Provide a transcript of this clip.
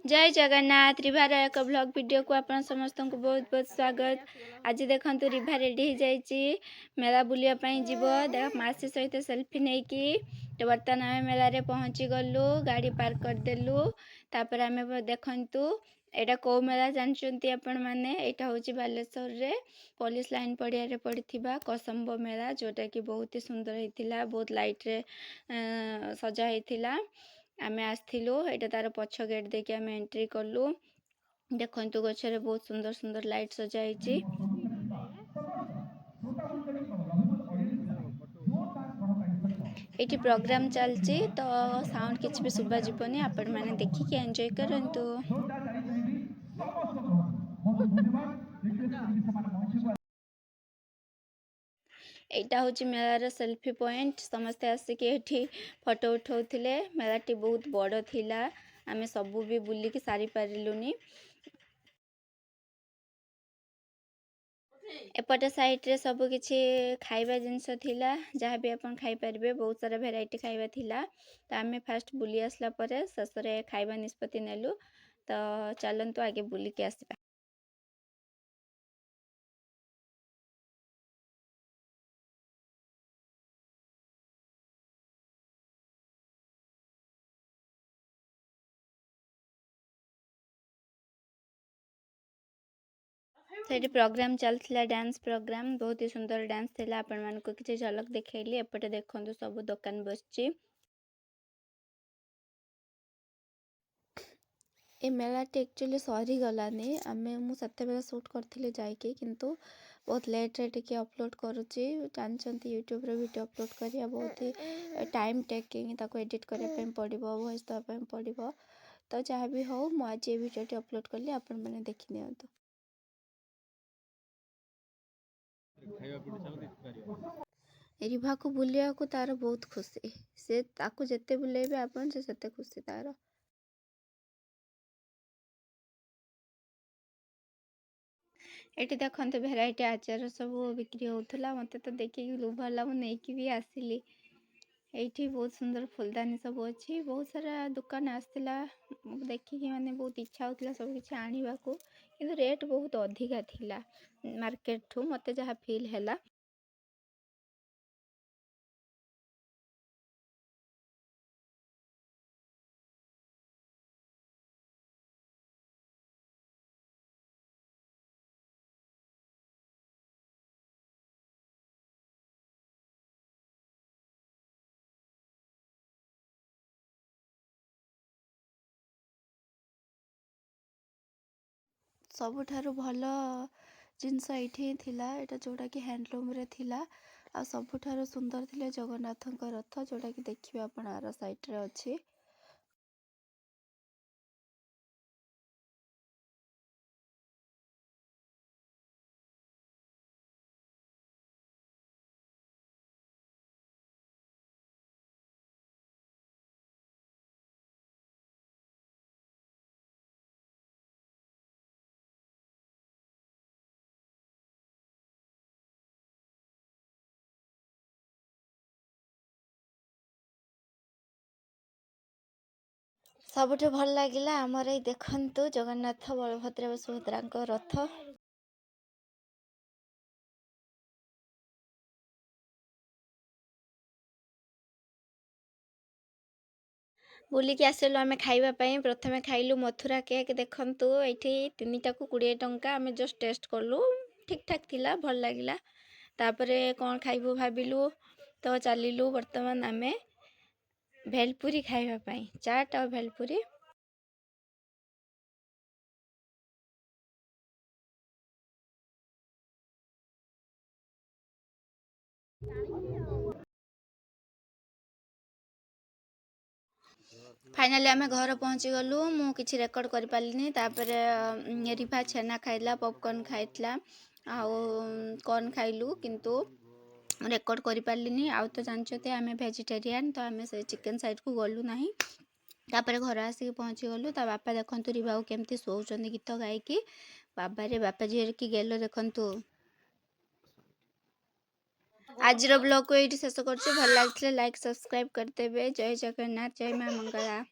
जय जगन्नाथ रिभार एक blog video को आपण समस्त को बहुत बहुत स्वागत। आज देखंतु रिभा रेडी हो जाइए मेला बुलिया पई जीवो देख मासी सहित सेल्फी नहीं कि तो बर्तमान आम मेला रे पहुँची गलु गाड़ी पार्क कर देलु तापर आम देखंतु एटा को मेला जानचंती आपण माने एटा होची बालेश्वर रे पुलिस लाइन पड़िया रे पड़िथिबा कसम्बो मेला जोटा कि बहुत ही सुंदर हेतिला बहुत लाइट रे सजा हेतिला। आमे आसथिलु एटा तार पछ गेट देखि आमे एंट्री करलु देखंतु गछरे बहुत सुंदर सुंदर लाइट सजा हेची। एटी प्रोग्राम चलची तो साउंड किछ भी सुबा जीवनी आपण माने देखि के एंजॉय करंतु। एटा होची मेलार सेल्फी पॉइंट समस्ते आसिक एठी फोटो उठाउथिले मेलाटी बहुत बड़ थिला आमे सबु भी बुली की सारी पारिलुनी। एपटे साइड रे सब किछि खाइबा जिंस थिला जहाँ भी अपन खाई परिबे बहुत सारा वेराइटी खाइबा थिला तो आमे फास्ट बुली आसला परे ससरे खाइबा निष्पत्ति नेलु तो चलंतु आगे बुली के आसीबा। सेठी प्रोग्राम चलथिला डांस प्रोग्राम बहुत ही सुंदर डांस थिला आपण मान को किछि झलक देखैली एपटे देखंतु सब दुकान बसची। ए मेलाटी एक्चुअली सरी गलानी आमे मु सते बेला शूट करथिले जायके किंतु बहुत लेट रे टिके अपलोड करूची जानचंती यूट्यूब रे वीडियो अपलोड करिया बहुत ही टाइम टेकिंग ताको एडिट करिया पे पड़िबो वॉइस दवा पे पड़िबो तो जहाँ भी हो मु आज ये वीडियो अपलोड करली आपण माने देखि नियंतु। रिभा को बुलिया को तार बहुत खुशी से ताको जेते बुलेबे आपण से सेते खुशी तार। एटी देखते भेराइटी आचार सब बिक्री होता मत तो देखिए लोभ ला मुझे भी आसिली। एठी बहुत सुंदर फुलदानी सब अच्छी बहुत सारा दुकान आसला देखिकी माने बहुत इच्छा होता सब किसी आने को किंतु रेट बहुत अधिका थिला मार्केट ठू मते जहाँ फील हैला। सबुठारु भल जिनस ये थिला एटा जोड़ा कि हैंडलूम रे थिला आ सबुठारु सुंदर थिले जगन्नाथ रथ जोड़ा कि देखिए आपण आर साइड रे अच्छी। सबुठे भल लगिला आमर ये देखंतु जगन्नाथ बलभद्र सुभद्रा रथ। बुलिकी आसलु आमे खाइबा पई प्रथमे खाइलु मथुरा केक देखंतु एठी 3टा को 20 टंका आमे जस्ट टेस्ट करलु ठीक ठाक थिला भल लागिला तापरे कोन खाइबु भाबिलु तो चलिलु वर्तमान आमे भेलपुरी खाइबा पई चाट और भेलपुरी। फाइनली आमे घर पहुँची गलु मु किछि रेकॉर्ड करि पालिनी तापरे रिभा छेना खाइला पॉपकॉर्न खाइतला आउ कॉर्न खाइलु किंतु रेकॉर्ड करि पालिनी आउ तो जानछते आमे वेजिटेरियन तो आमे से चिकन साइड को गलु नाही तापरे घर आसी पहुँची गलु ता बापा देखंतु रिभा को केमती सोउचंदी गीत गाइकी बाबा रे बापा जी की गेलो देखंतु। आज ब्लॉग को ये शेष कर भल लगे लाइक सब्सक्राइब करते जय जगन्नाथ जय मां मंगला।